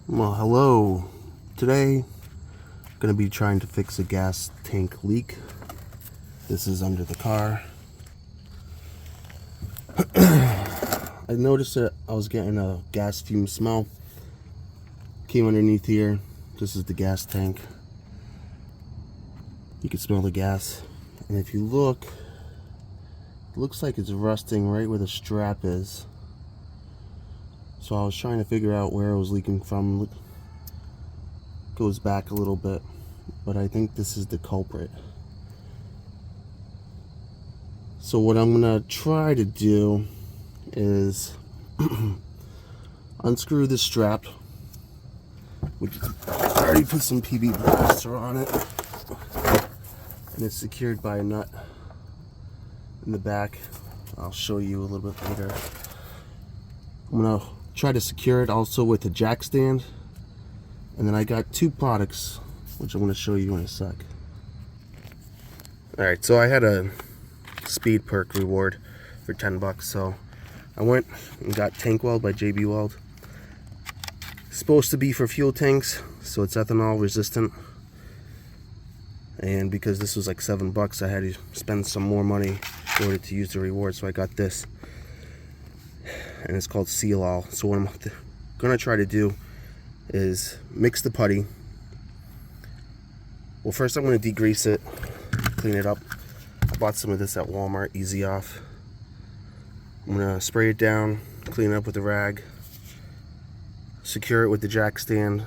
Well, hello. Today, I'm going to be trying to fix a gas tank leak. This is under the car. I noticed that I was getting a gas fume smell. Came underneath here. This is the gas tank. You can smell the gas. And if you look, it looks like it's rusting right where the strap is. So I was trying to figure out where it was leaking from. It goes back a little bit, but I think this is the culprit. So what I'm gonna try to do is unscrew this strap, which I already put some PB plaster on it, and it's secured by a nut in the back. I'll show you a little bit later. I'm gonna try to secure it also with a jack stand, and then I got two products which I'm going to show you in a sec. Alright, so I had a speed perk reward for $10, so I went and got Tank Weld by JB Weld. It's supposed to be for fuel tanks, so it's ethanol resistant, and because this was like $7, I had to spend some more money in order to use the reward, so I got this. And it's called Seal All. So what I'm gonna try to do is mix the putty. Well, first I'm gonna degrease it, clean it up. I bought some of this at Walmart, Easy Off. I'm gonna spray it down, clean it up with a rag, secure it with the jack stand,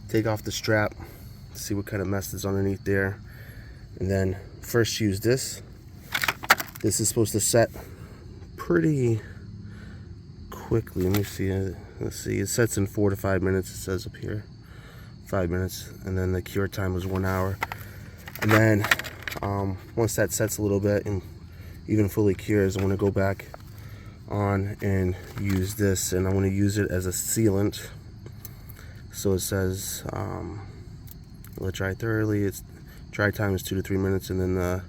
take off the strap, see what kind of mess is underneath there, and then first use this. This is supposed to set pretty quickly. Let me see. Let's see. It sets in 4 to 5 minutes. It says up here, 5 minutes, and then the cure time was 1 hour. And then once that sets a little bit and even fully cures, I'm going to go back on and use this, and I'm going to use it as a sealant. So it says let it dry thoroughly. Its dry time is 2 to 3 minutes, and then the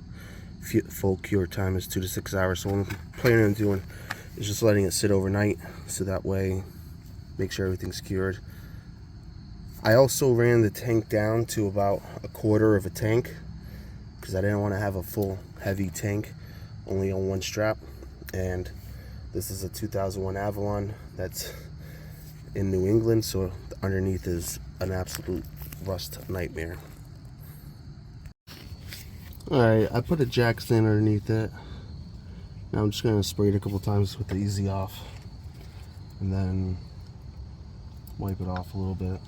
full cure time is 2 to 6 hours. So what I'm planning on doing is just letting it sit overnight, so that way make sure everything's cured. I also ran the tank down to about a quarter of a tank because I didn't want to have a full heavy tank only on one strap. And this is a 2001 Avalon that's in New England, so underneath is an absolute rust nightmare. Alright, I put a jack stand underneath it. Now I'm just going to spray it a couple times with the Easy Off, and then wipe it off a little bit.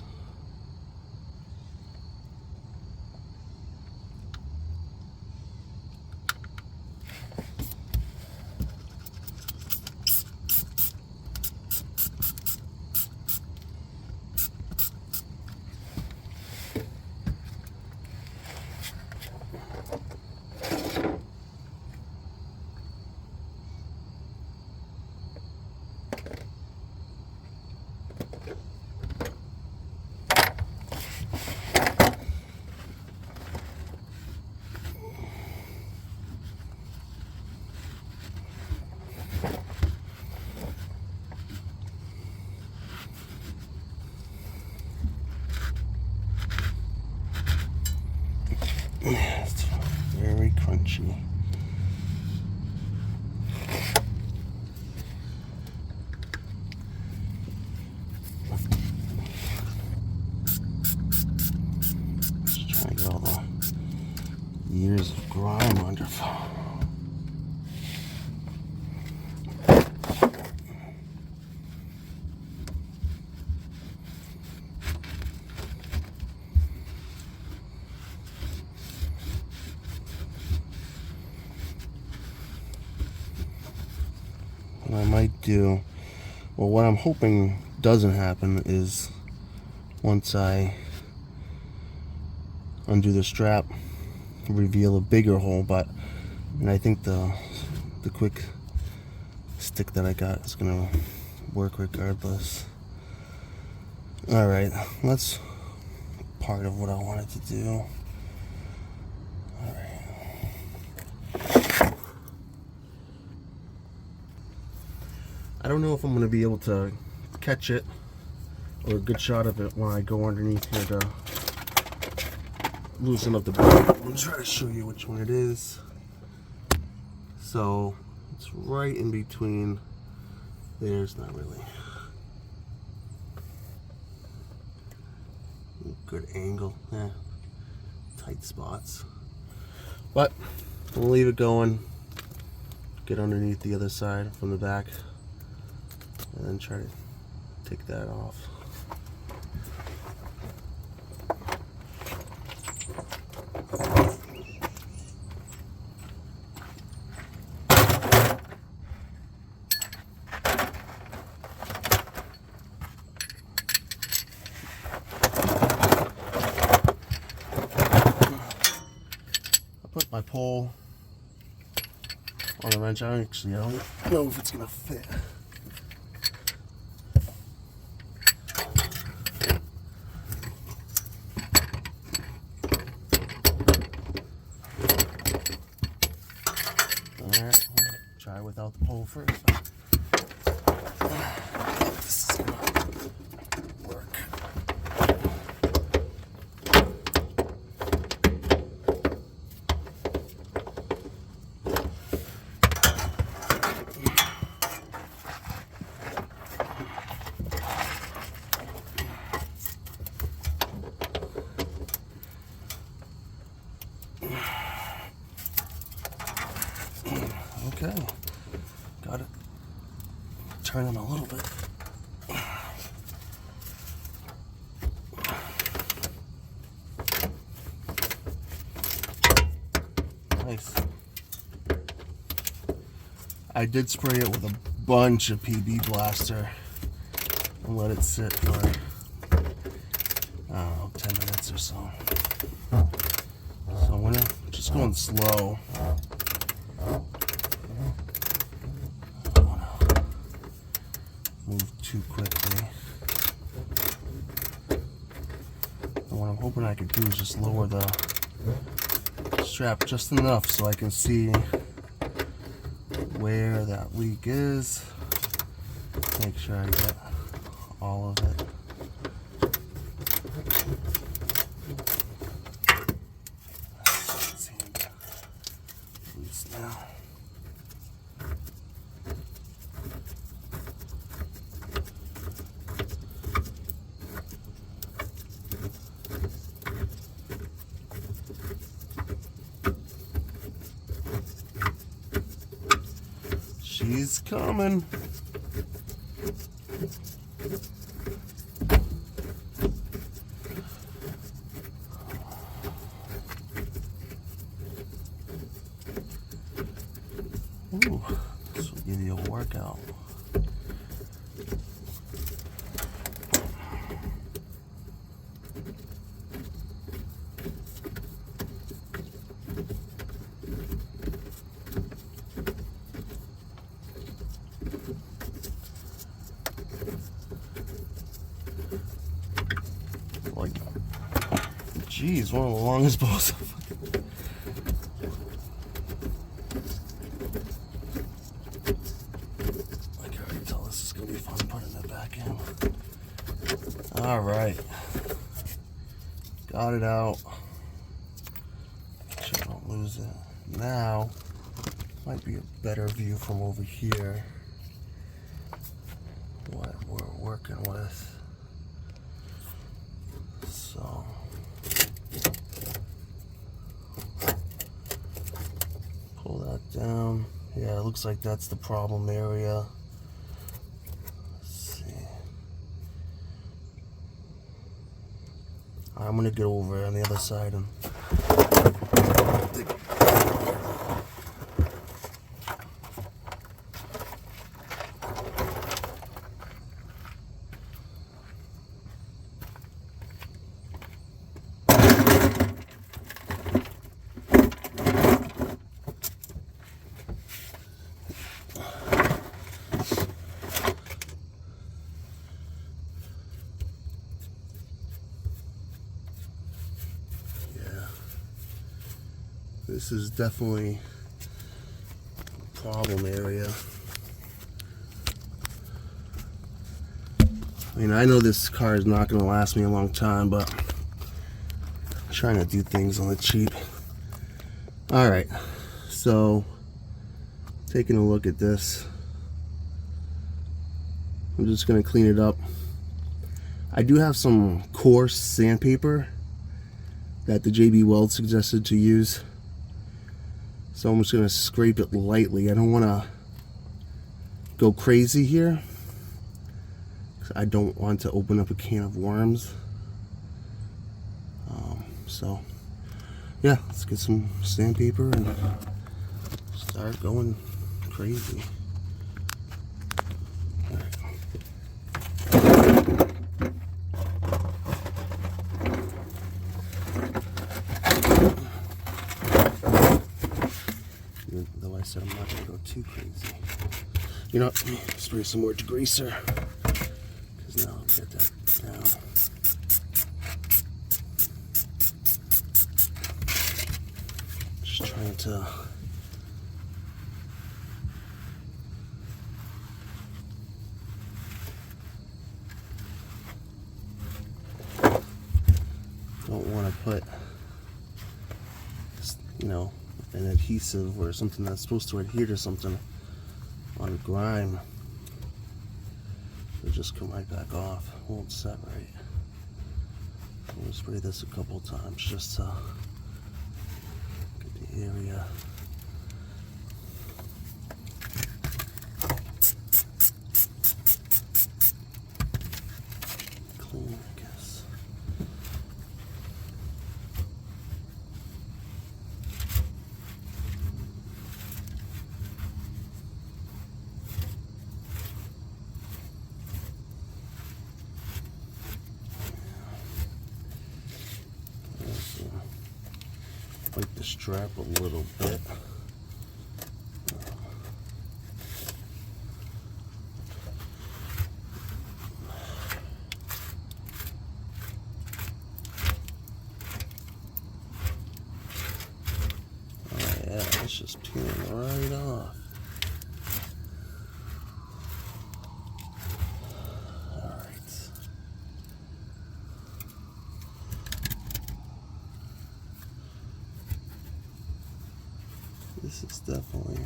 It's very crunchy. Just trying to get all the years of grime under. What I might do, well, what I'm hoping doesn't happen is once I undo the strap, reveal a bigger hole, and I think the quick stick that I got is gonna work regardless. Alright, that's part of what I wanted to do. Alright. I don't know if I'm going to be able to catch it or a good shot of it when I go underneath here to loosen up the bolt. I'm gonna try to show you which one it is. So it's right in between. There's not really good angle. Tight spots. But we'll leave it going. Get underneath the other side from the back, and then try to take that off. Put my pole on the wrench. I don't know if it's gonna fit. Alright, we'll try without the pole first. This is gonna work. Okay, got it. Turn them a little bit. Nice. I did spray it with a bunch of PB Blaster and let it sit for, I don't know, 10 minutes or so. So I'm just going slow. Move too quickly. And what I'm hoping I could do is just lower the strap just enough so I can see where that leak is. Make sure I get all of it. Loose now. She's coming. Ooh, this will give you a workout. Like, geez, one of the longest bows. I can already tell this is gonna be fun putting it back in. All right, got it out. Make sure I don't lose it. Now might be a better view from over here. What we're working with. So pull that down. Yeah, it looks like that's the problem area. Let's see. I'm gonna get over on the other side and this is definitely a problem area. I mean, I know this car is not going to last me a long time, but I'm trying to do things on the cheap. Alright, so taking a look at this, I'm just going to clean it up. I do have some coarse sandpaper that the JB Weld suggested to use, so I'm just going to scrape it lightly. I don't want to go crazy here, because I don't want to open up a can of worms. So yeah, let's get some sandpaper and start going crazy. All right. Though I said I'm not going to go too crazy. You know what? Let me spray some more degreaser, because now I'll get that down. Just trying to don't want to put, you know, an adhesive or something that's supposed to adhere to something on grime. It'll just come right back off. It won't set right. I'm going to spray this a couple times just to get the area. Clean, I guess. Wipe the strap a little bit. Oh yeah, it's just peeling right off. This is definitely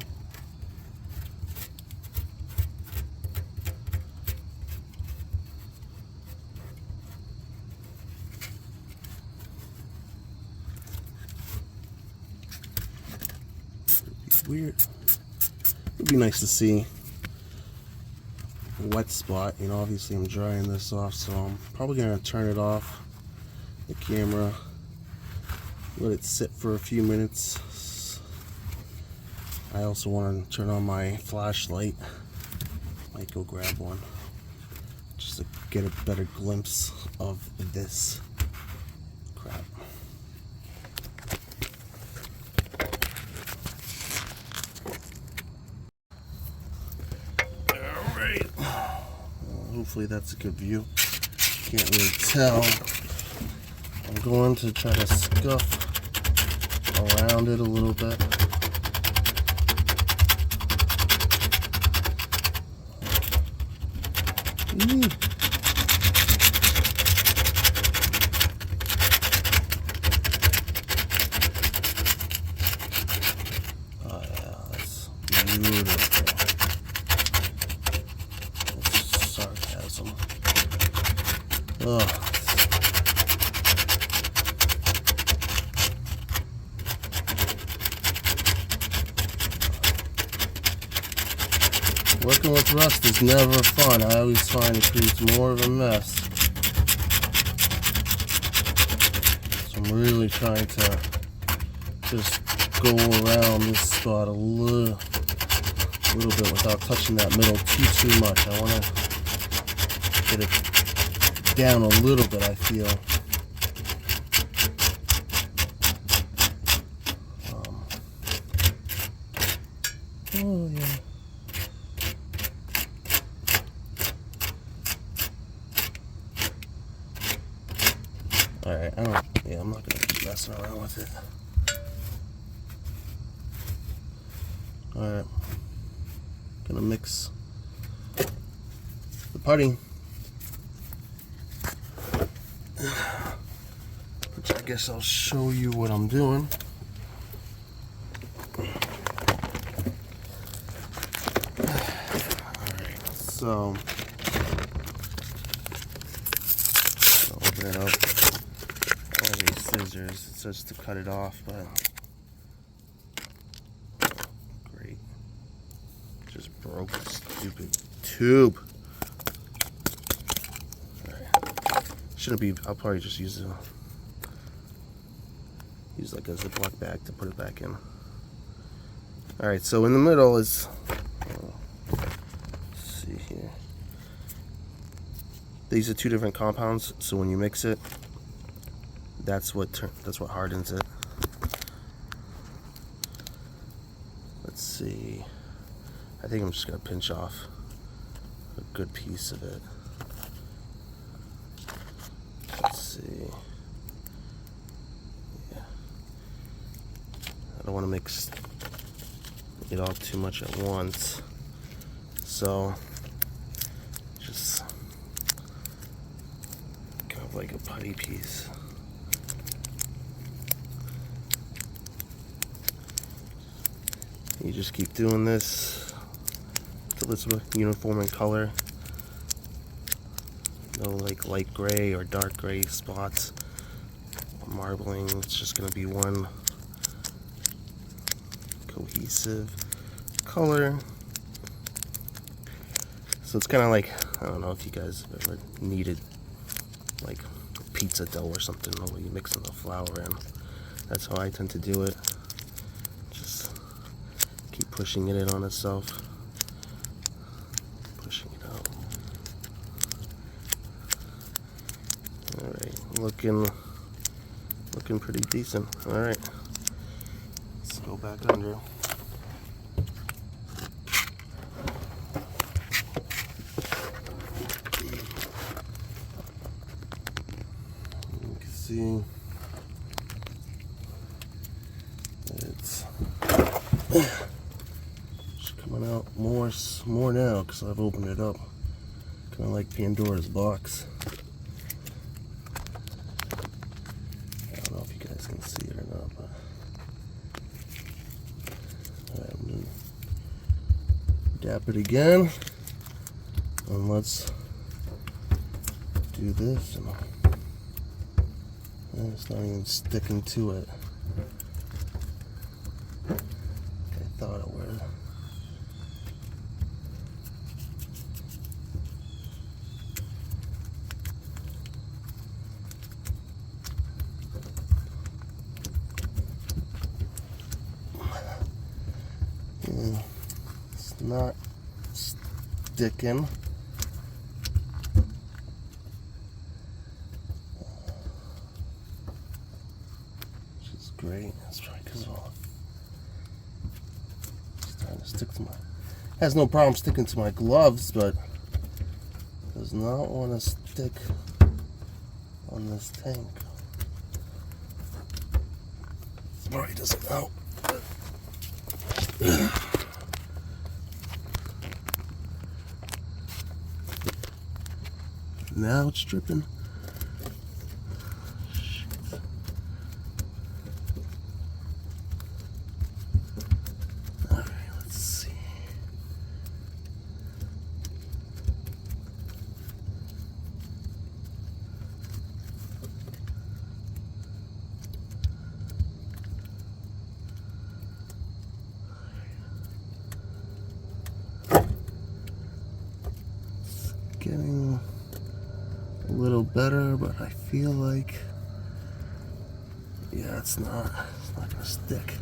weird. It'd be nice to see a wet spot. You know, obviously I'm drying this off, so I'm probably gonna turn it off the camera, let it sit for a few minutes. I also want to turn on my flashlight. Might go grab one just to get a better glimpse of this crap. Alright. Hopefully that's a good view. Can't really tell. I'm going to try to scuff around it a little bit. Oh yeah, that's beautiful. That's sarcasm. Oh. Working with rust is never fun. I always find it creates more of a mess. So I'm really trying to just go around this spot a little bit without touching that middle too much. I want to get it down a little bit, I feel. Oh yeah. Alright, I'm not gonna keep messing around with it. Alright. Gonna mix the putty. guess I'll show you what I'm doing. Alright, so I'll open it up. I have these scissors, it's just to cut it off, but great. Just broke the stupid tube. Shouldn't be. I'll probably just use like a Ziploc bag to put it back in. All right, so in the middle is. Let's see here. These are two different compounds, so when you mix it, that's what hardens it. Let's see. I think I'm just gonna pinch off a good piece of it. Let's see. Yeah. I don't want to mix it all too much at once. So just kind of like a putty piece. You just keep doing this until it's uniform in color. No like light gray or dark gray spots or marbling. It's just going to be one cohesive color. So it's kind of like, I don't know if you guys have ever kneaded like pizza dough or something, where you mix in the flour in. That's how I tend to do it. Just keep pushing it in on itself. Pushing it out. Alright, looking pretty decent. Alright, let's go back under. You can see it's coming out more now because I've opened it up. Kind of like Pandora's box. Can see it or not, but alright, I'm gonna dap it again, and let's do this. And it's not even sticking to it. I thought it would. It's not sticking. Which is great. That's right, because it's trying to stick to has no problem sticking to my gloves, but does not want to stick on this tank. Sorry, doesn't help. Now it's dripping. Alright, let's see. It's getting a little better, but I feel like, yeah, it's not gonna stick.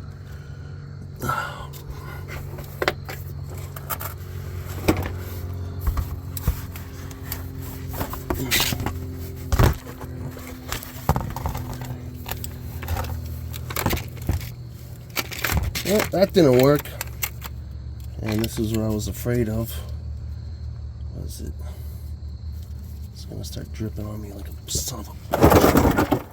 Well, that didn't work, and this is what I was afraid of. Was it? It's gonna start dripping on me like a son of a bitch.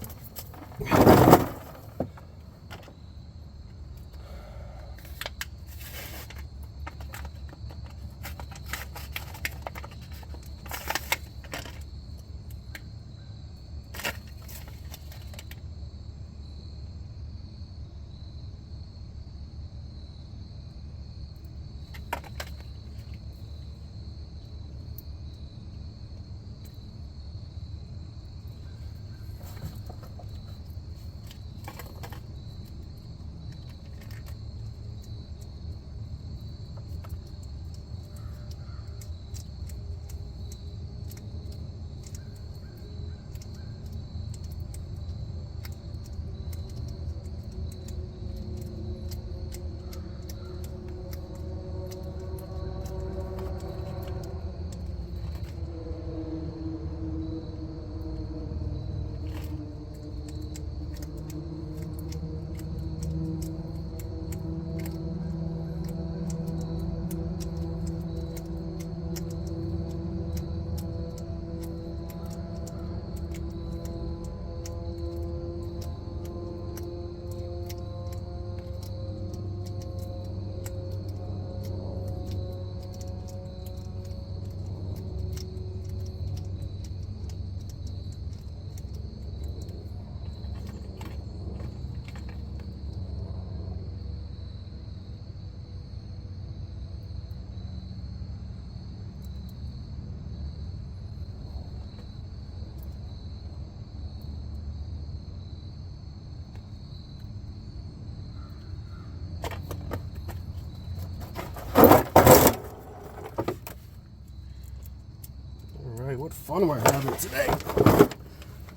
fun we're having today.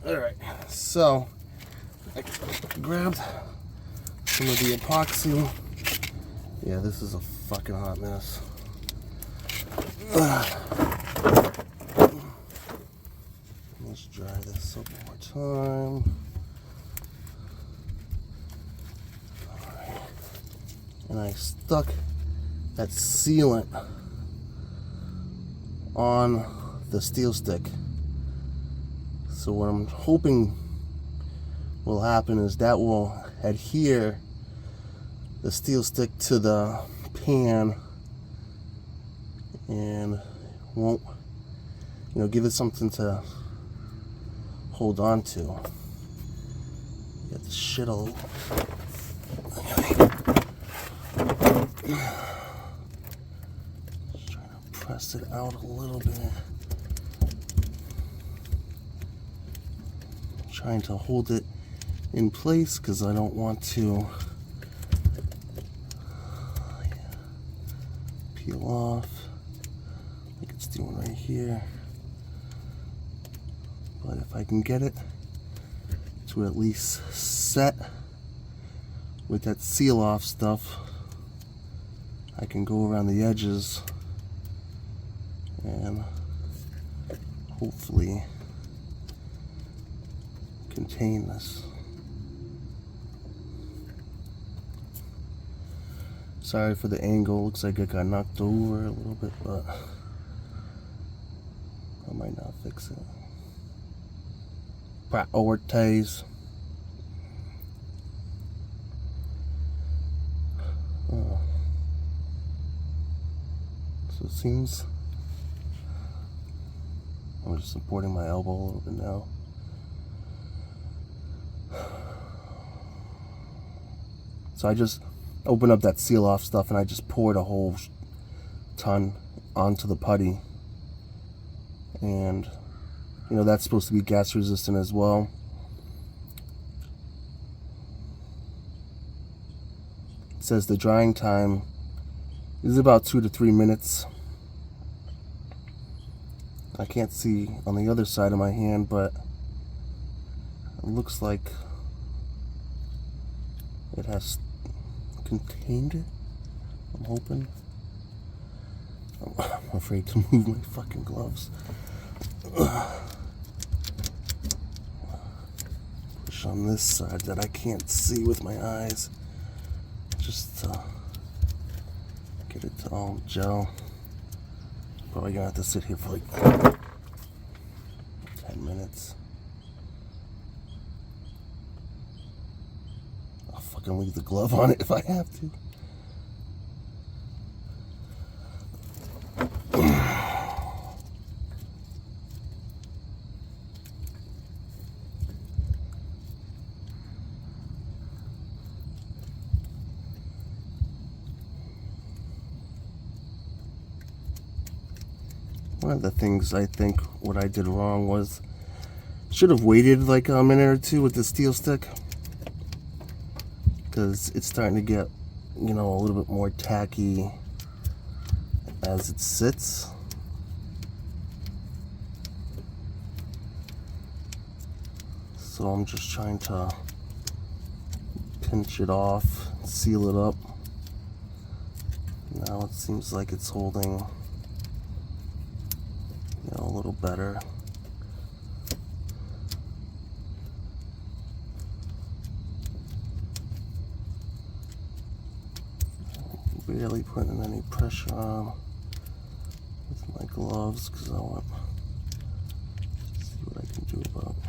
Alright, so I grabbed some of the epoxy. Yeah, this is a fucking hot mess. Let's dry this up one more time. Alright. And I stuck that sealant on the steel stick. So what I'm hoping will happen is that will adhere the steel stick to the pan and won't, you know, give it something to hold on to. Get this shit all over. Just trying to press it out a little bit. Trying to hold it in place because I don't want to peel off like it's doing right here. But if I can get it to at least set with that seal off stuff, I can go around the edges and hopefully contain this. Sorry for the angle, looks like it got knocked over a little bit, but I might not fix it. Priorities. Oh. So it seems I'm just supporting my elbow a little bit now. So I just opened up that seal off stuff and I just poured a whole ton onto the putty. And you know, that's supposed to be gas resistant as well. It says the drying time is about 2 to 3 minutes. I can't see on the other side of my hand, but it looks like it has contained it. I'm hoping. I'm afraid to move my fucking gloves. Push on this side that I can't see with my eyes. Just get it to all gel. Probably gonna have to sit here for like 10 minutes. I'll fucking leave the glove on it if I have to. One of the things I think what I did wrong was should have waited like a minute or two with the steel stick, because it's starting to get, you know, a little bit more tacky as it sits. So I'm just trying to pinch it off, seal it up. Now it seems like it's holding, you know, a little better. Barely putting any pressure on with my gloves because I want to see what I can do about it.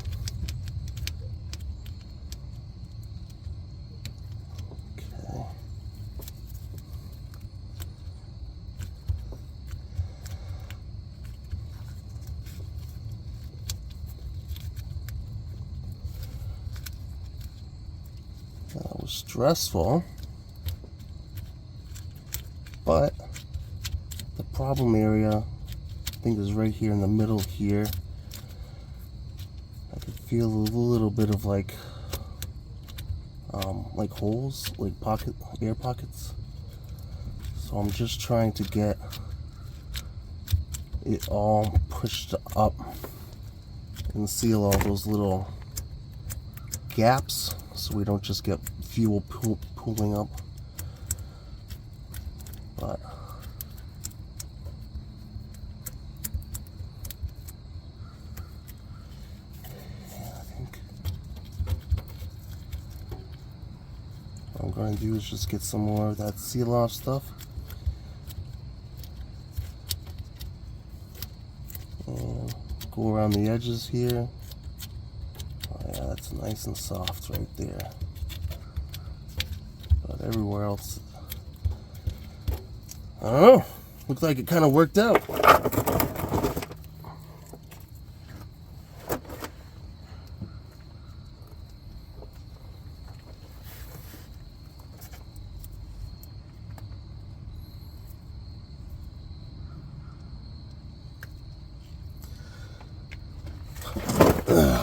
Okay. That was stressful. But the problem area, I think, is right here in the middle here. I could feel a little bit of like holes, like air pockets. So I'm just trying to get it all pushed up and seal all those little gaps so we don't just get fuel pooling up. But yeah, I think what I'm going to do is just get some more of that seal off stuff. And go around the edges here. Oh yeah, that's nice and soft right there. But everywhere else, I don't know. Looks like it kind of worked out.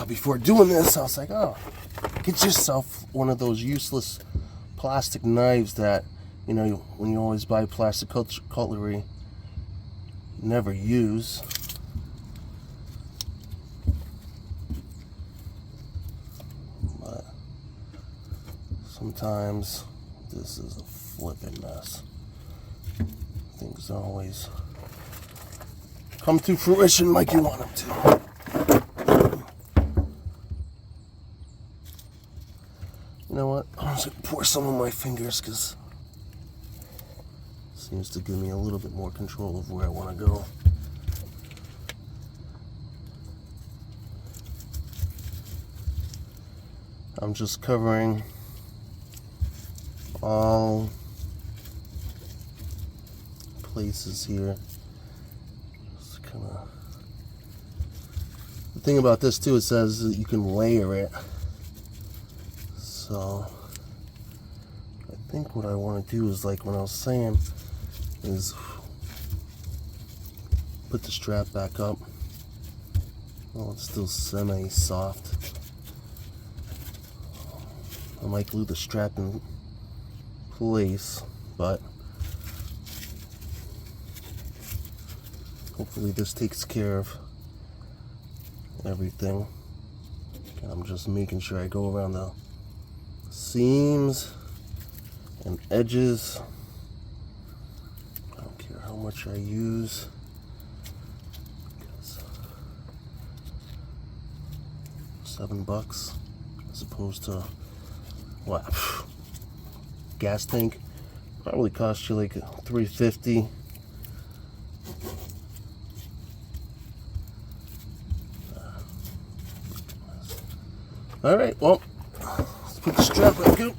Before doing this, I was like, oh, get yourself one of those useless plastic knives that, you know, when you always buy plastic cutlery, never use. But sometimes this is a flippin' mess. Things don't always come to fruition like you want them to. You know what? I'm just gonna pour some on my fingers because it seems to give me a little bit more control of where I want to go. I'm just covering all places here. Just kind of. The thing about this too, it says that you can layer it. So I think what I want to do is, like when I was saying, is put the strap back up. Well, it's still semi-soft. I might glue the strap in place, but hopefully this takes care of everything. And I'm just making sure I go around the seams and edges. I don't care how much I use, because $7 as opposed to what, gas tank probably cost you like $3.50. All right, well, let's put the strap back up.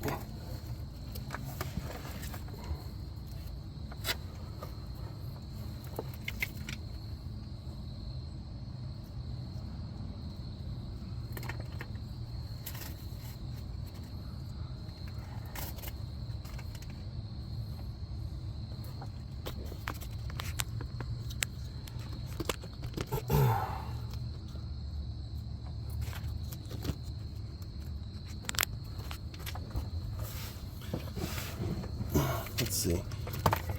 Let's see.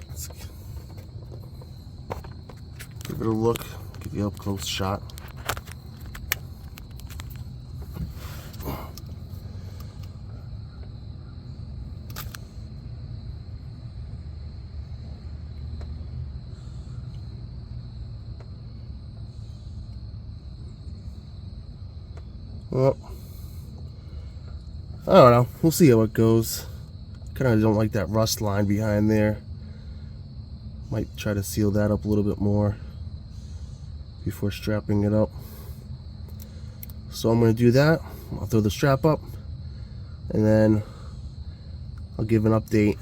Let's give it a look, give you an up close shot. Well, I don't know. We'll see how it goes. Kind of don't like that rust line behind there. Might try to seal that up a little bit more before strapping it up. So I'm going to do that. I'll throw the strap up and then I'll give an update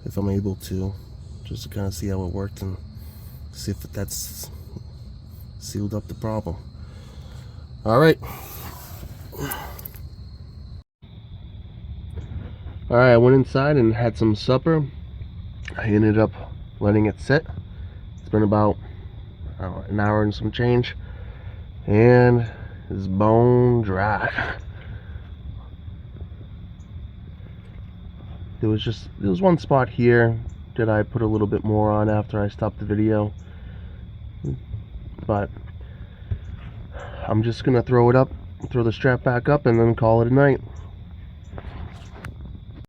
if I'm able to, just to kind of see how it worked and see if that's sealed up the problem. Alright. Alright, I went inside and had some supper. I ended up letting it sit. It's been about, I don't know, an hour and some change. And it's bone dry. There was one spot here that I put a little bit more on after I stopped the video. But I'm just gonna throw it up, throw the strap back up, and then call it a night.